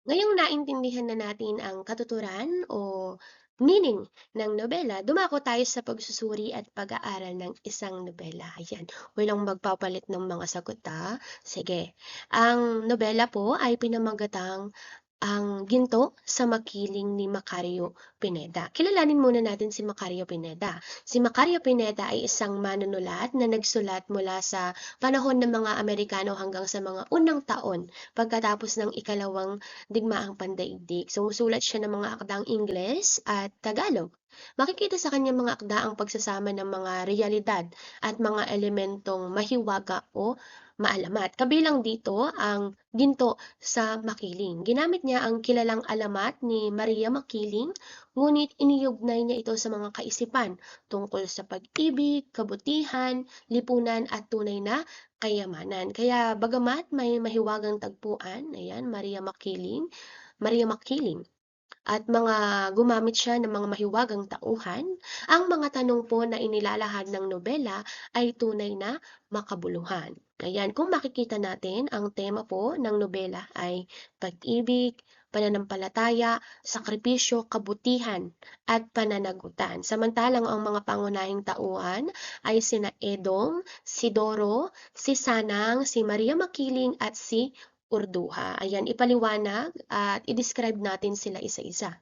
Ngayong naintindihan na natin ang katuturan o meaning ng nobela, dumako tayo sa pagsusuri at pag-aaral ng isang nobela. Ayan, walang magpapalit ng mga sagot ha. Sige, ang nobela po ay pinamagatang ang Ginto sa Makiling ni Macario Pineda. Kilalanin muna natin si Macario Pineda. Si Macario Pineda ay isang manunulat na nagsulat mula sa panahon ng mga Amerikano hanggang sa mga unang taon pagkatapos ng ikalawang digmaang pandaigdig. Sumusulat siya ng mga akdang Ingles at Tagalog. Makikita sa kanyang mga akda ang pagsasama ng mga realidad at mga elementong mahiwaga o maalamat. Kabilang dito ang ginto sa Makiling. Ginamit niya ang kilalang alamat ni Maria Makiling, ngunit iniugnay niya ito sa mga kaisipan tungkol sa pag-ibig, kabutihan, lipunan at tunay na kayamanan. Kaya bagamat may mahiwagang tagpuan, ayan, Maria Makiling, at mga gumamit siya ng mga mahiwagang tauhan, ang mga tanong po na inilalahad ng nobela ay tunay na makabuluhan. Ayan, kung makikita natin, ang tema po ng nobela ay pag-ibig, pananampalataya, sakripisyo, kabutihan, at pananagutan. Samantalang ang mga pangunahing tauhan ay sina Edong, si Doro, si Sanang, si Maria Makiling, at si Urduha. Ayan, ipaliwanag at i-describe natin sila isa-isa.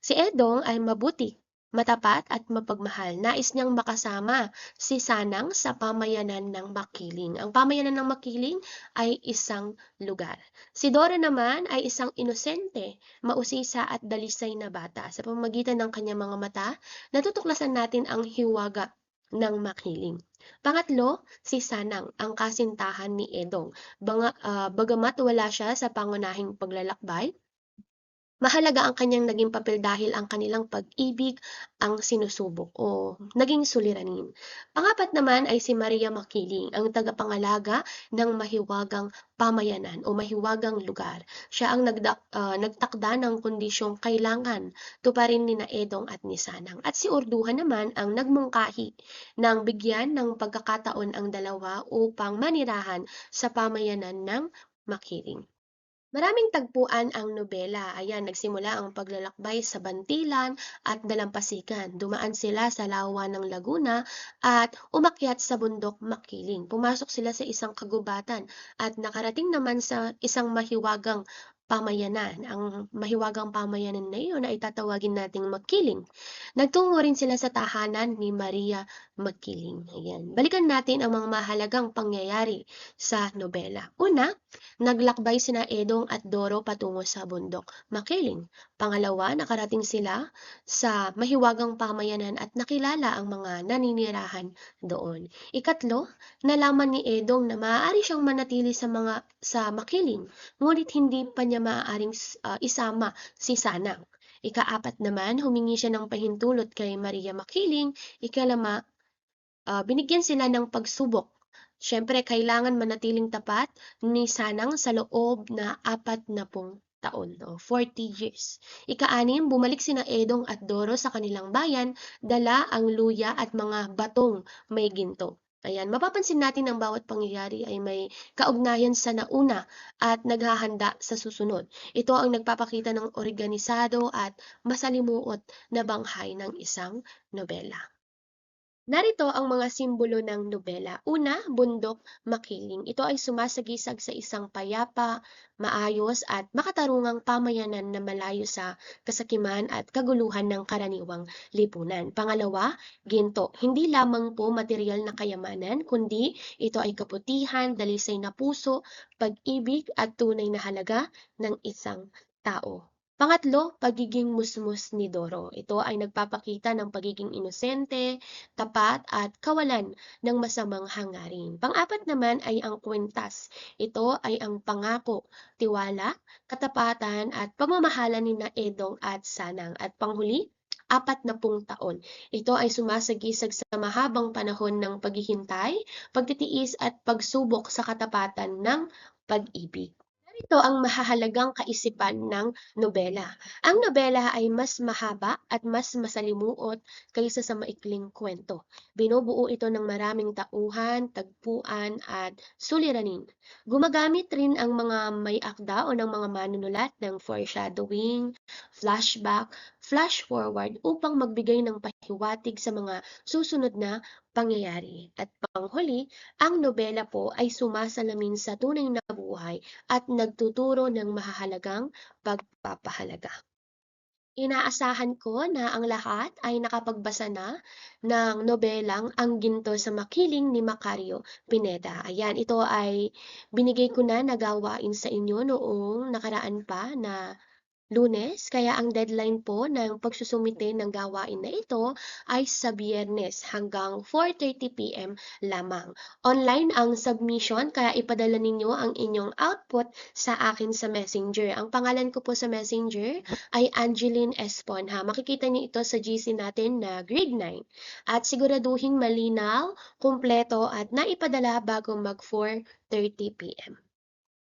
Si Edong ay mabuti, matapat at mapagmahal. Nais niyang makasama si Sanang sa pamayanan ng Makiling. Ang pamayanan ng Makiling ay isang lugar. Si Dora naman ay isang inosente, mausisa at dalisay na bata. Sa pamamagitan ng kanyang mga mata, natutuklasan natin ang hiwaga ng Makiling. Pangatlo, si Sanang, ang kasintahan ni Edong. Bagamat wala siya sa pangunahing paglalakbay, mahalaga ang kanyang naging papel dahil ang kanilang pag-ibig ang sinusubok o naging suliranin. Pangapat naman ay si Maria Makiling, ang tagapangalaga ng mahiwagang pamayanan o mahiwagang lugar. Siya ang nagtakda ng kondisyong kailangan tuparin ni na Edong at ni Sanang. At si Urduha naman ang nagmungkahi ng bigyan ng pagkakataon ang dalawa upang manirahan sa pamayanan ng Makiling. Maraming tagpuan ang nobela. Ayan, nagsimula ang paglalakbay sa Bantilan at Dalampasigan. Dumaan sila sa lawa ng Laguna at umakyat sa bundok Makiling. Pumasok sila sa isang kagubatan at nakarating naman sa isang mahiwagang pamayanan. Ang mahiwagang pamayanan na iyon ay tatawagin nating Makiling. Nagtungo rin sila sa tahanan ni Maria Makiling. Ayan. Balikan natin ang mga mahalagang pangyayari sa nobela. Una, naglakbay sina Edong at Doro patungo sa bundok Makiling. Pangalawa, nakarating sila sa mahiwagang pamayanan at nakilala ang mga naninirahan doon. Ikatlo, nalaman ni Edong na maaari siyang manatili sa Makiling, ngunit hindi pa niya maaaring isama si Sanang. Ikaapat naman, humingi siya ng pahintulot kay Maria Makiling. Ikalama, binigyan sila ng pagsubok. Siyempre, kailangan manatiling tapat ni Sanang sa loob na 40 taon, o 40 years. Ika-anim, bumalik sina Edong at Doro sa kanilang bayan, dala ang luya at mga batong may ginto. Ayan, mapapansin natin ang bawat pangyayari ay may kaugnayan sa nauna at naghahanda sa susunod. Ito ang nagpapakita ng organisado at masalimuot na banghay ng isang nobela. Narito ang mga simbolo ng nobela. Una, bundok makiling. Ito ay sumasagisag sa isang payapa, maayos at makatarungang pamayanan na malayo sa kasakiman at kaguluhan ng karaniwang lipunan. Pangalawa, ginto. Hindi lamang po material na kayamanan, kundi ito ay kaputihan, dalisay na puso, pag-ibig at tunay na halaga ng isang tao. Pangatlo, pagiging musmus ni Doro. Ito ay nagpapakita ng pagiging inosente, tapat at kawalan ng masamang hangarin. Pang-apat naman ay ang kwintas. Ito ay ang pangako, tiwala, katapatan at pamamahala ni na Edong at Sanang. At panghuli, 40 taon. Ito ay sumasagisag sa mahabang panahon ng paghihintay, pagtitiis at pagsubok sa katapatan ng pag-ibig. Ito ang mahahalagang kaisipan ng nobela. Ang nobela ay mas mahaba at mas masalimuot kaysa sa maikling kwento. Binubuo ito ng maraming tauhan, tagpuan at suliranin. Gumagamit rin ang mga may akda o ng mga manunulat ng foreshadowing, flashback, flash forward upang magbigay ng pahiwatig sa mga susunod na pangyayari. At panghuli, ang nobela po ay sumasalamin sa tunay na buhay at nagtuturo ng mahahalagang pagpapahalaga. Inaasahan ko na ang lahat ay nakapagbasa na ng nobelang Ang Ginto sa Makiling ni Macario Pineda. Ayan, ito ay binigay ko na gawain sa inyo noong nakaraan pa na Lunes, kaya ang deadline po ng pagsusumite ng gawain na ito ay sa Biyernes hanggang 4:30 p.m. lamang. Online ang submission kaya ipadala ninyo ang inyong output sa akin sa Messenger. Ang pangalan ko po sa Messenger ay Angeline Esponha. Makikita niyo ito sa GC natin na grade 9. At siguraduhin malinaw, kumpleto at naipadala bago mag 4:30 p.m.